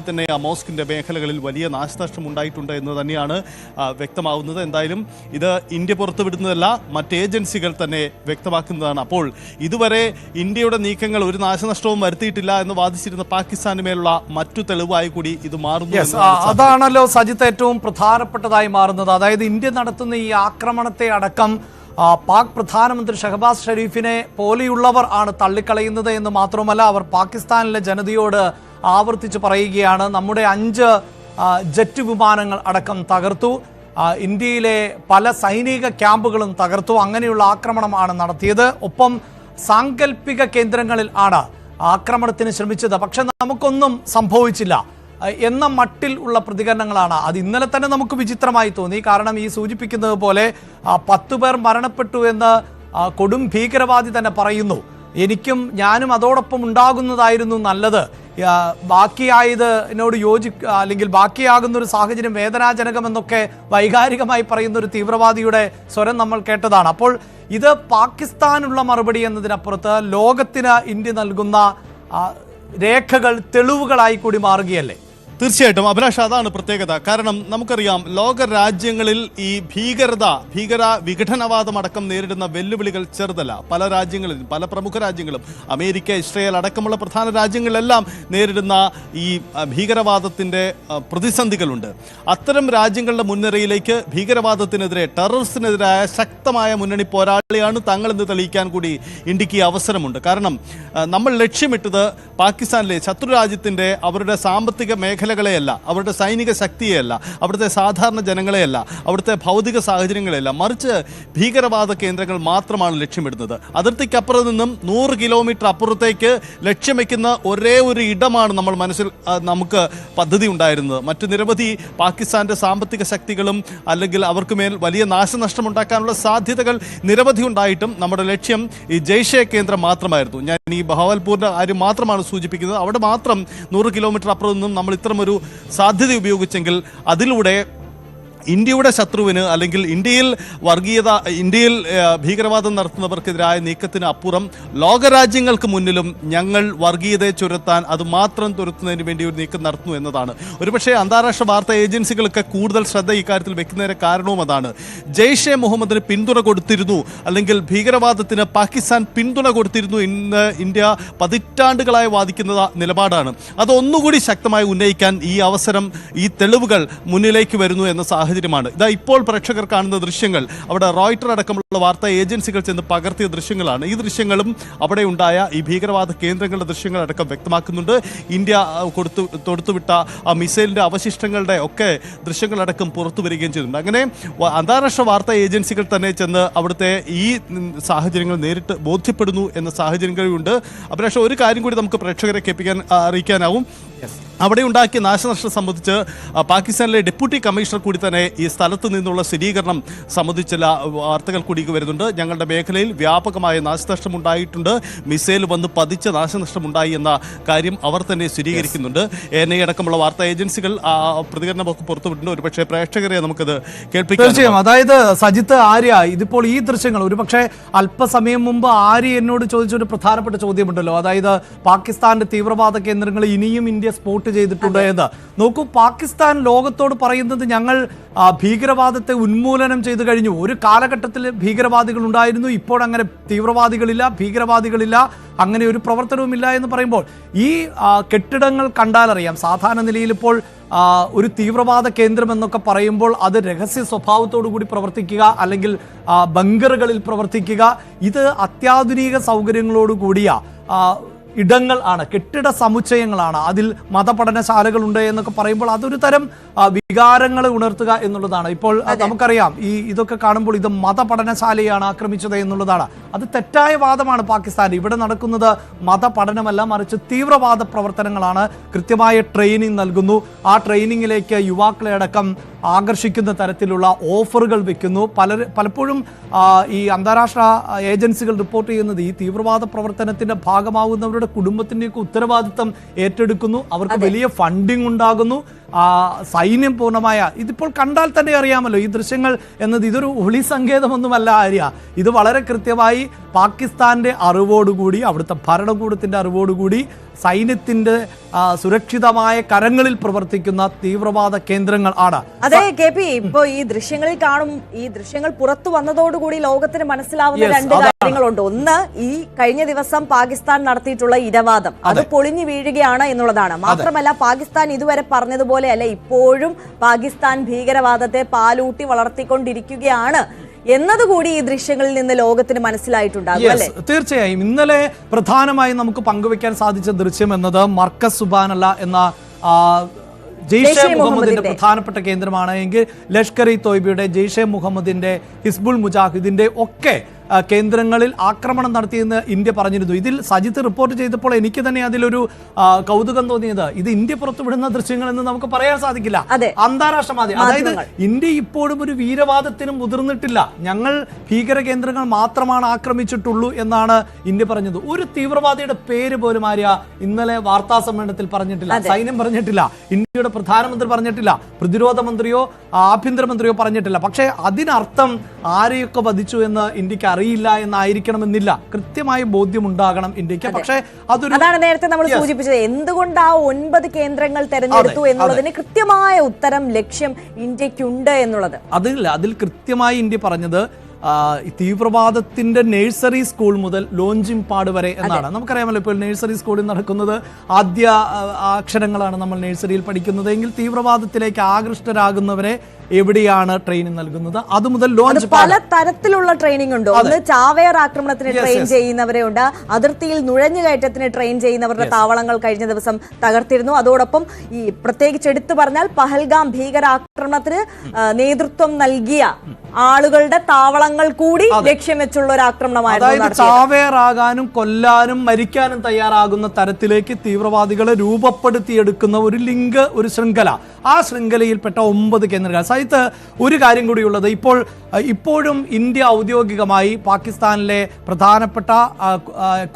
തന്നെ ആ മോസ്കിന്റെ മേഖലകളിൽ വലിയ നാശനഷ്ടം ഉണ്ടായിട്ടുണ്ട് എന്ന് തന്നെയാണ് വ്യക്തമാവുന്നത്. എന്തായാലും ഇത് ഇന്ത്യ പുറത്തുവിടുന്നതല്ല, മറ്റ് ഏജൻസികൾ തന്നെ വ്യക്തമാക്കുന്നതാണ്. അപ്പോൾ ഇതുവരെ ഇന്ത്യയുടെ നീക്കങ്ങൾ ഒരു നാശനഷ്ടവും വരുത്തിയിട്ടില്ല എന്ന് വാദിച്ചിരുന്ന പാകിസ്ഥാന് മേലുള്ള മറ്റു തെളിവായി കൂടി ഇത് മാറുന്നു. അതാണല്ലോ സജിത്ത് ഏറ്റവും പ്രധാനപ്പെട്ടതായി മാറുന്നത്. അതായത് ഇന്ത്യ നടത്തുന്ന ഈ ആക്രമണത്തെ അടക്കം പാക് പ്രധാനമന്ത്രി ഷഹബാസ് ഷെരീഫിനെ പോലെയുള്ളവർ ആണ് തള്ളിക്കളയുന്നത് എന്ന് മാത്രമല്ല, അവർ പാകിസ്ഥാനിലെ ജനതയോട് ആവർത്തിച്ച് പറയുകയാണ് നമ്മുടെ 5 ജെറ്റ് വിമാനങ്ങൾ അടക്കം തകർത്തു, ഇന്ത്യയിലെ പല സൈനിക ക്യാമ്പുകളും തകർത്തു, അങ്ങനെയുള്ള ആക്രമണമാണ് നടത്തിയത്. ഒപ്പം സാങ്കല്പിക കേന്ദ്രങ്ങളിൽ ആണ് ആക്രമണത്തിന് ശ്രമിച്ചത്, പക്ഷെ നമുക്കൊന്നും സംഭവിച്ചില്ല എന്ന മട്ടിൽ ഉള്ള പ്രതികരണങ്ങളാണ്. അത് ഇന്നലെ തന്നെ നമുക്ക് വിചിത്രമായി തോന്നി. കാരണം ഈ സൂചിപ്പിക്കുന്നത് പോലെ 10 പേർ മരണപ്പെട്ടു എന്ന് കൊടും ഭീകരവാദി തന്നെ പറയുന്നു. ഞാനും അതോടൊപ്പം ഉണ്ടാകുന്നതായിരുന്നു നല്ലത്, ബാക്കിയായത് എന്നോട് അല്ലെങ്കിൽ ബാക്കിയാകുന്ന ഒരു സാഹചര്യം വേദനാജനകമെന്നൊക്കെ വൈകാരികമായി പറയുന്ന ഒരു തീവ്രവാദിയുടെ സ്വരം നമ്മൾ കേട്ടതാണ്. അപ്പോൾ ഇത് പാകിസ്ഥാനുള്ള മറുപടി എന്നതിനപ്പുറത്ത് ലോകത്തിന് ഇന്ത്യ നൽകുന്ന രേഖകൾ തെളിവുകളായി കൂടി മാറുകയല്ലേ? തീർച്ചയായിട്ടും അഭിലാഷ്, അതാണ് പ്രത്യേകത. കാരണം നമുക്കറിയാം, ലോക രാജ്യങ്ങളിൽ ഈ ഭീകര വിഘടനവാദം അടക്കം നേരിടുന്ന വെല്ലുവിളികൾ ചെറുതല്ല. പല രാജ്യങ്ങളിലും, പല പ്രമുഖ രാജ്യങ്ങളും, അമേരിക്ക, ഇസ്രയേൽ അടക്കമുള്ള പ്രധാന രാജ്യങ്ങളിലെല്ലാം നേരിടുന്ന ഈ ഭീകരവാദത്തിൻ്റെ പ്രതിസന്ധികളുണ്ട്. അത്തരം രാജ്യങ്ങളുടെ മുൻനിരയിലേക്ക് ഭീകരവാദത്തിനെതിരെ, ടെററിസ്റ്റിനെതിരായ ശക്തമായ മുന്നണി പോരാളിയാണ് തങ്ങളെന്ന് തെളിയിക്കാൻ കൂടി ഇന്ത്യക്ക് അവസരമുണ്ട്. കാരണം നമ്മൾ ലക്ഷ്യമിട്ടത് പാകിസ്ഥാനിലെ ശത്രുരാജ്യത്തിൻ്റെ അവരുടെ സാമ്പത്തിക മേഖലകളെയല്ല, അവരുടെ സൈനിക ശക്തിയെയല്ല, അവിടുത്തെ സാധാരണ ജനങ്ങളെയല്ല, അവിടുത്തെ ഭൗതിക സാഹചര്യങ്ങളെയല്ല, മറിച്ച് ഭീകരവാദ കേന്ദ്രങ്ങൾ മാത്രമാണ് ലക്ഷ്യമിടുന്നത്. അതിർത്തിക്കപ്പുറത്ത് നിന്നും 100 കിലോമീറ്റർ അപ്പുറത്തേക്ക് ലക്ഷ്യം വയ്ക്കുന്ന ഒരേ ഒരു ഇടമാണ് നമുക്ക് പദ്ധതി ഉണ്ടായിരുന്നത്. മറ്റു നിരവധി പാകിസ്ഥാന്റെ സാമ്പത്തിക ശക്തികളും അല്ലെങ്കിൽ അവർക്ക് മേൽ വലിയ നാശനഷ്ടമുണ്ടാക്കാനുള്ള സാധ്യതകൾ നിരവധി ഉണ്ടായിട്ടും നമ്മുടെ ലക്ഷ്യം ഈ ജയ്ഷെ കേന്ദ്രം മാത്രമായിരുന്നു. ഞാൻ ഈ ബഹവൽപൂരിന്റെ കാര്യം മാത്രമാണ് സൂചിപ്പിക്കുന്നത്. അവിടെ മാത്രം 100 കിലോമീറ്റർ അപ്പുറത്ത് നിന്നും നമ്മൾ ഇത്തരമൊരു സാധ്യത ഉപയോഗിച്ചെങ്കിൽ അതിലൂടെ ഇന്ത്യയുടെ ശത്രുവിന് അല്ലെങ്കിൽ ഇന്ത്യയിൽ ഭീകരവാദം നടത്തുന്നവർക്കെതിരായ നീക്കത്തിന് അപ്പുറം ലോകരാജ്യങ്ങൾക്ക് മുന്നിലും ഞങ്ങൾ വർഗീയതയെ ചുരത്താൻ അത് മാത്രം തുരത്തുന്നതിന് വേണ്ടി ഒരു നീക്കം നടത്തുന്നു എന്നതാണ്. ഒരുപക്ഷെ അന്താരാഷ്ട്ര വാർത്താ ഏജൻസികളൊക്കെ കൂടുതൽ ശ്രദ്ധ ഇക്കാര്യത്തിൽ വെക്കുന്നതിന് കാരണവും അതാണ്. ജയ്ഷെ മുഹമ്മദിന് പിന്തുണ കൊടുത്തിരുന്നു, അല്ലെങ്കിൽ ഭീകരവാദത്തിന് പാകിസ്ഥാൻ പിന്തുണ കൊടുത്തിരുന്നു എന്ന് ഇന്ത്യ പതിറ്റാണ്ടുകളായി വാദിക്കുന്ന നിലപാടാണ്. അതൊന്നുകൂടി ശക്തമായി ഉന്നയിക്കാൻ ഈ അവസരം, ഈ തെളിവുകൾ മുന്നിലേക്ക് വരുന്നു എന്ന സാഹചര്യം. ഇതാ ഇപ്പോൾ പ്രേക്ഷകർ കാണുന്ന ദൃശ്യങ്ങൾ അവിടെ റോയിട്ടർ അടക്കമുള്ള വാർത്താ ഏജൻസികൾ ചെന്ന് പകർത്തിയ ദൃശ്യങ്ങളാണ്. ഈ ദൃശ്യങ്ങളും അവിടെ ഉണ്ടായ ഈ ഭീകരവാദ കേന്ദ്രങ്ങളുടെ ദൃശ്യങ്ങളടക്കം വ്യക്തമാക്കുന്നുണ്ട്. ഇന്ത്യ തൊടുത്തുവിട്ട ആ മിസൈലിന്റെ അവശിഷ്ടങ്ങളുടെ ഒക്കെ ദൃശ്യങ്ങളടക്കം പുറത്തു വരികയും ചെയ്തിട്ടുണ്ട്. അങ്ങനെ അന്താരാഷ്ട്ര വാർത്താ ഏജൻസികൾ തന്നെ ചെന്ന് അവിടുത്തെ ഈ സാഹചര്യങ്ങൾ നേരിട്ട് ബോധ്യപ്പെടുന്നു എന്ന സാഹചര്യങ്ങളുണ്ട്. അഭിലാഷ്, ഒരു കാര്യം കൂടി നമുക്ക് പ്രേക്ഷകരെ അറിയിക്കാനാവും. അവിടെ ഉണ്ടാക്കിയ നാശനഷ്ടം സംബന്ധിച്ച് പാകിസ്ഥാനിലെ ഡെപ്യൂട്ടി കമ്മീഷണർ കൂടി തന്നെ ഈ സ്ഥലത്ത് നിന്നുള്ള സ്ഥിരീകരണം സംബന്ധിച്ച വാർത്തകൾ കൂടി വരുന്നുണ്ട്. ഞങ്ങളുടെ മേഖലയിൽ വ്യാപകമായ നാശനഷ്ടം ഉണ്ടായിട്ടുണ്ട്, മിസൈൽ വന്ന് പതിച്ച നാശനഷ്ടമുണ്ടായി എന്ന കാര്യം അവർ തന്നെ സ്ഥിരീകരിക്കുന്നുണ്ട്. NIA അടക്കമുള്ള വാർത്താ ഏജൻസികൾ പ്രതികരണമൊക്കെ പുറത്തുവിട്ടുണ്ട്. ഒരുപക്ഷെ പ്രേക്ഷകരെ നമുക്കത് കേൾപ്പിക്കാം. അതായത് സജിത്ത്, ആര്യ, ഇതിപ്പോൾ ഈ ദൃശ്യങ്ങൾ ഒരുപക്ഷെ അല്പസമയം മുമ്പ് ആര്യ എന്നോട് ചോദിച്ചൊരു പ്രധാനപ്പെട്ട ചോദ്യമുണ്ടല്ലോ. അതായത് പാകിസ്ഥാന്റെ തീവ്രവാദ കേന്ദ്രങ്ങൾ ഇനിയും ഇന്ത്യ സ്പോട്ട് ചെയ്തിട്ടുണ്ട് എന്ന്. നോക്കൂ, പാകിസ്ഥാൻ ലോകത്തോട് പറയുന്നത് ഞങ്ങൾ ഭീകരവാദത്തെ ഉന്മൂലനം ചെയ്തു കഴിഞ്ഞു. ഒരു കാലഘട്ടത്തിൽ ഭീകരവാദികൾ ഉണ്ടായിരുന്നു, ഇപ്പോൾ അങ്ങനെ ഭീകരവാദികളില്ല, അങ്ങനെ ഒരു പ്രവർത്തനവുമില്ല എന്ന് പറയുമ്പോൾ ഈ കെട്ടിടങ്ങൾ കണ്ടാലറിയാം. സാധാരണ നിലയിൽ ഇപ്പോൾ ഒരു തീവ്രവാദ കേന്ദ്രം എന്നൊക്കെ പറയുമ്പോൾ അത് രഹസ്യ സ്വഭാവത്തോടു കൂടി പ്രവർത്തിക്കുക, അല്ലെങ്കിൽ ബങ്കറുകളിൽ പ്രവർത്തിക്കുക. ഇത് അത്യാധുനിക സൗകര്യങ്ങളോടുകൂടിയ ഇടങ്ങൾ ആണ്, കെട്ടിട സമുച്ചയങ്ങളാണ്. അതിൽ മതപഠനശാലകളുണ്ട് എന്നൊക്കെ പറയുമ്പോൾ അതൊരു തരം വികാരങ്ങളെ ഉണർത്തുക എന്നുള്ളതാണ്. ഇപ്പോൾ നമുക്കറിയാം, ഇതൊക്കെ കാണുമ്പോൾ ഇത് മതപഠനശാലയാണ് ആക്രമിച്ചത് എന്നുള്ളതാണ്. അത് തെറ്റായ വാദമാണ് പാകിസ്ഥാൻ. ഇവിടെ നടക്കുന്നത് മതപഠനമല്ല, മറിച്ച് തീവ്രവാദ പ്രവർത്തനങ്ങളാണ്. കൃത്യമായ ട്രെയിനിങ് നൽകുന്നു. ആ ട്രെയിനിങ്ങിലേക്ക് യുവാക്കളെ അടക്കം ആകർഷിക്കുന്ന തരത്തിലുള്ള ഓഫറുകൾ വെക്കുന്നു. പലപ്പോഴും ഈ അന്താരാഷ്ട്ര ഏജൻസികൾ റിപ്പോർട്ട് ചെയ്യുന്നത് ഈ തീവ്രവാദ പ്രവർത്തനത്തിന്റെ ഭാഗമാകുന്നവരുടെ കുടുംബത്തിൻ്റെയൊക്കെ ഉത്തരവാദിത്തം ഏറ്റെടുക്കുന്നു. അവർക്ക് വലിയ ഫണ്ടിങ് ഉണ്ടാകുന്നു. സൈന്യം പൂർണ്ണമായ ഇതിപ്പോൾ കണ്ടാൽ തന്നെ അറിയാമല്ലോ ഈ ദൃശ്യങ്ങൾ എന്നത് ഇതൊരു ഒളി സങ്കേതമൊന്നുമല്ല ആര്യ. ഇത് വളരെ കൃത്യമായി പാകിസ്ഥാന്റെ അറിവോടുകൂടി അവിടുത്തെ ഭരണകൂടത്തിന്റെ അറിവോടുകൂടി സൈന്യത്തിന്റെ സുരക്ഷിതമായ കരങ്ങളിൽ പ്രവർത്തിക്കുന്ന തീവ്രവാദ കേന്ദ്രങ്ങൾ ആണ്. അതെ KP, ഇപ്പൊ ഈ ദൃശ്യങ്ങളിൽ കാണും, ഈ ദൃശ്യങ്ങൾ പുറത്തു വന്നതോടുകൂടി ലോകത്തിന് മനസ്സിലാവുന്ന രണ്ട് കാര്യങ്ങളുണ്ട്. ഒന്ന്, ഈ കഴിഞ്ഞ ദിവസം പാകിസ്ഥാൻ നടത്തിയിട്ടുള്ള ഇരവാദം അത് പൊളിഞ്ഞു വീഴുകയാണ് എന്നുള്ളതാണ്. മാത്രമല്ല പാകിസ്ഥാൻ ഇതുവരെ പറഞ്ഞതുപോലെയല്ല, ഇപ്പോഴും പാകിസ്ഥാൻ ഭീകരവാദത്തെ പാലൂട്ടി വളർത്തിക്കൊണ്ടിരിക്കുകയാണ് എന്നതുകൂടി ഈ ദൃശ്യങ്ങളിൽ നിന്ന് ലോകത്തിന് മനസ്സിലായിട്ടുണ്ടാകും അല്ലേ? തീർച്ചയായും. ഇന്നലെ പ്രധാനമായും നമുക്ക് പങ്കുവെക്കാൻ സാധിച്ച ദൃശ്യം എന്നത് മർക്കസ് സുബാനല്ല എന്ന ജെയ്ഷെ മുഹമ്മദിന്റെ പ്രധാനപ്പെട്ട കേന്ദ്രമാണ്. എങ്കിൽ ലഷ്കർ ഇ തോയ്ബയുടെ, ജെയ്ഷെ മുഹമ്മദിന്റെ, ഹിസ്ബുൾ മുജാഹിദിന്റെ ഒക്കെ കേന്ദ്രങ്ങളിൽ ആക്രമണം നടത്തിയെന്ന് ഇന്ത്യ പറഞ്ഞിരുന്നു. ഇതിൽ സജിത്ത് റിപ്പോർട്ട് ചെയ്തപ്പോൾ എനിക്ക് തന്നെ അതിലൊരു കൗതുകം തോന്നിയത്, ഇത് ഇന്ത്യ പുറത്തുവിടുന്ന ദൃശ്യങ്ങൾ എന്ന് നമുക്ക് പറയാൻ സാധിക്കില്ല. അന്താരാഷ്ട്ര മാധ്യമം, അതായത് ഇന്ത്യ ഇപ്പോഴും ഒരു വീരവാദത്തിന് മുതിർന്നിട്ടില്ല, ഞങ്ങൾ ഭീകര കേന്ദ്രങ്ങൾ മാത്രമാണ് ആക്രമിച്ചിട്ടുള്ളൂ എന്നാണ് ഇന്ത്യ പറഞ്ഞത്. ഒരു തീവ്രവാദിയുടെ പേര് പോലും ആര്യ ഇന്നലെ വാർത്താ സമ്മേളനത്തിൽ പറഞ്ഞിട്ടില്ല, സൈന്യം പറഞ്ഞിട്ടില്ല, ഇന്ത്യയുടെ പ്രധാനമന്ത്രി പറഞ്ഞിട്ടില്ല, പ്രതിരോധ മന്ത്രിയോ ആഭ്യന്തരമന്ത്രിയോ പറഞ്ഞിട്ടില്ല. പക്ഷേ അതിനർത്ഥം ആരെയൊക്കെ വധിച്ചു എന്ന് ഇന്ത്യക്ക് അറിയില്ല എന്നായിരിക്കണമെന്നില്ല. കൃത്യമായ ബോധ്യമുണ്ടാകണം ഇന്ത്യക്ക്. പക്ഷേ അതാണ് നേരത്തെ നമ്മൾ സൂചിപ്പിച്ചത്, എന്തുകൊണ്ട് ആ 9 കേന്ദ്രങ്ങൾ തെരഞ്ഞെടുത്തു എന്നുള്ളതിന് കൃത്യമായ ഉത്തരം, ലക്ഷ്യം ഇന്ത്യക്കുണ്ട് എന്നുള്ളത്. അതിൽ കൃത്യമായി ഇന്ത്യ പറഞ്ഞത് തീവ്രവാദത്തിന്റെ നഴ്സറി സ്കൂൾ മുതൽ ലോഞ്ചിങ് പാട് വരെ എന്നാണ്. നമുക്കറിയാമല്ലോ ഇപ്പോൾ നഴ്സറി സ്കൂളിൽ നടക്കുന്നത് ആദ്യ അക്ഷരങ്ങളാണ് നമ്മൾ നഴ്സറിയിൽ പഠിക്കുന്നത്. എങ്കിൽ തീവ്രവാദത്തിലേക്ക് ആകൃഷ്ടരാകുന്നവരെ എവിടെയാണ് ട്രെയിനിങ് നൽകുന്നത്? അത് മുതൽ ലോഞ്ച് പല തരത്തിലുള്ള ട്രെയിനിങ് ഉണ്ട്. ഒന്ന് ചാവേർ ആക്രമണത്തിന് ട്രെയിൻ ചെയ്യുന്നവരെ ഉണ്ട്, അതിർത്തിയിൽ നുഴഞ്ഞുകയറ്റത്തിന് ട്രെയിൻ ചെയ്യുന്നവരുടെ താവളങ്ങൾ കഴിഞ്ഞ ദിവസം തകർത്തിരുന്നു. അതോടൊപ്പം ഈ പ്രത്യേകിച്ച് എടുത്തു പറഞ്ഞാൽ പഹൽഗാം ഭീകരാക്രമണത്തിന് നേതൃത്വം നൽകിയ ആളുകളുടെ താവളങ്ങൾ കൂടി ലക്ഷ്യം വെച്ചുള്ള ഒരു ആക്രമണമായിരുന്നു. അതായത് ചാവേറാകാനും കൊല്ലാനും മരിക്കാനും തയ്യാറാകുന്ന തരത്തിലേക്ക് തീവ്രവാദികളെ രൂപപ്പെടുത്തിയെടുക്കുന്ന ഒരു ലിങ്ക്, ഒരു ശൃംഖല, ആ ശൃംഖലയിൽപ്പെട്ട 9 കേന്ദ്രങ്ങൾ. സഹിത്ത് ഒരു കാര്യം കൂടിയുള്ളത്, ഇപ്പോഴും ഇന്ത്യ ഔദ്യോഗികമായി പാകിസ്ഥാനിലെ പ്രധാനപ്പെട്ട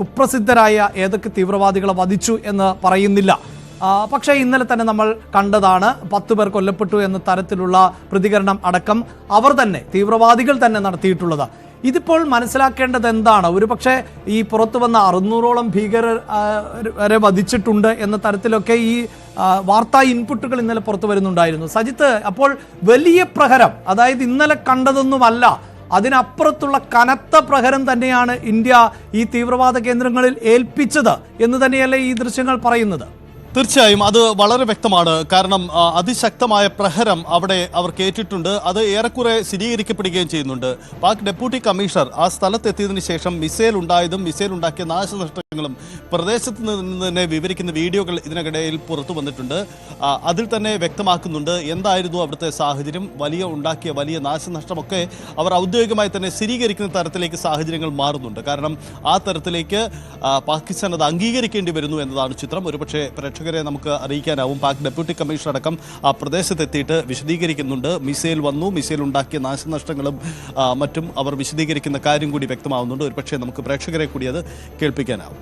കുപ്രസിദ്ധരായ ഏതൊക്കെ തീവ്രവാദികളെ വധിച്ചു എന്ന് പറയുന്നില്ല. പക്ഷേ ഇന്നലെ തന്നെ നമ്മൾ കണ്ടതാണ് 10 പേർ കൊല്ലപ്പെട്ടു എന്ന തരത്തിലുള്ള പ്രതികരണം അടക്കം അവർ തന്നെ, തീവ്രവാദികൾ തന്നെ നടത്തിയിട്ടുള്ളത്. ഇതിപ്പോൾ മനസ്സിലാക്കേണ്ടത് എന്താണ്? ഒരുപക്ഷെ ഈ പുറത്തു വന്ന 600ഓളം ഭീകരരെ വധിച്ചിട്ടുണ്ട് എന്ന തരത്തിലൊക്കെ ഈ വാർത്താ ഇൻപുട്ടുകൾ ഇന്നലെ പുറത്തു വരുന്നുണ്ടായിരുന്നു. സജിത്ത്, അപ്പോൾ വലിയ പ്രഹരം, അതായത് ഇന്നലെ കണ്ടതൊന്നുമല്ല, അതിനപ്പുറത്തുള്ള കനത്ത പ്രഹരം തന്നെയാണ് ഇന്ത്യ ഈ തീവ്രവാദ കേന്ദ്രങ്ങളിൽ ഏൽപ്പിച്ചത് എന്ന് തന്നെയല്ലേ ഈ ദൃശ്യങ്ങൾ പറയുന്നത്? തീർച്ചയായും അത് വളരെ വ്യക്തമാണ്. കാരണം അതിശക്തമായ പ്രഹരം അവിടെ അവർ കേട്ടിട്ടുണ്ട്. അത് ഏറെക്കുറെ സ്ഥിരീകരിക്കപ്പെടുകയും ചെയ്യുന്നുണ്ട്. പാക് ഡെപ്യൂട്ടി കമ്മീഷണർ ആ സ്ഥലത്തെത്തിയതിനു ശേഷം മിസൈൽ ഉണ്ടായതും മിസൈൽ ഉണ്ടാക്കിയ നാശനഷ്ടങ്ങളും പ്രദേശത്ത് നിന്ന് തന്നെ വിവരിക്കുന്ന വീഡിയോകൾ ഇതിനിടയിൽ പുറത്തു വന്നിട്ടുണ്ട്. അതിൽ തന്നെ വ്യക്തമാക്കുന്നുണ്ട് എന്തായിരുന്നു അവിടുത്തെ സാഹചര്യം, ഉണ്ടാക്കിയ വലിയ നാശനഷ്ടമൊക്കെ അവർ ഔദ്യോഗികമായി തന്നെ സ്ഥിരീകരിക്കുന്ന തരത്തിലേക്ക് സാഹചര്യങ്ങൾ മാറുന്നുണ്ട്. കാരണം ആ തരത്തിലേക്ക് പാകിസ്ഥാൻ അത് അംഗീകരിക്കേണ്ടി വരുന്നു എന്നതാണ് ചിത്രം. ഒരുപക്ഷെ പ്രേക്ഷകരെ നമുക്ക് അറിയിക്കാനാവും, പാക് ഡെപ്യൂട്ടി കമ്മീഷണർ അടക്കം ആ പ്രദേശത്തെത്തിയിട്ട് വിശദീകരിക്കുന്നുണ്ട്. മിസൈൽ വന്നു, മിസൈൽ ഉണ്ടാക്കിയ നാശനഷ്ടങ്ങളും മറ്റും അവർ വിശദീകരിക്കുന്ന കാര്യം കൂടി വ്യക്തമാവുന്നുണ്ട്. ഒരുപക്ഷെ നമുക്ക് പ്രേക്ഷകരെ കൂടി അത് കേൾപ്പിക്കാനാവും.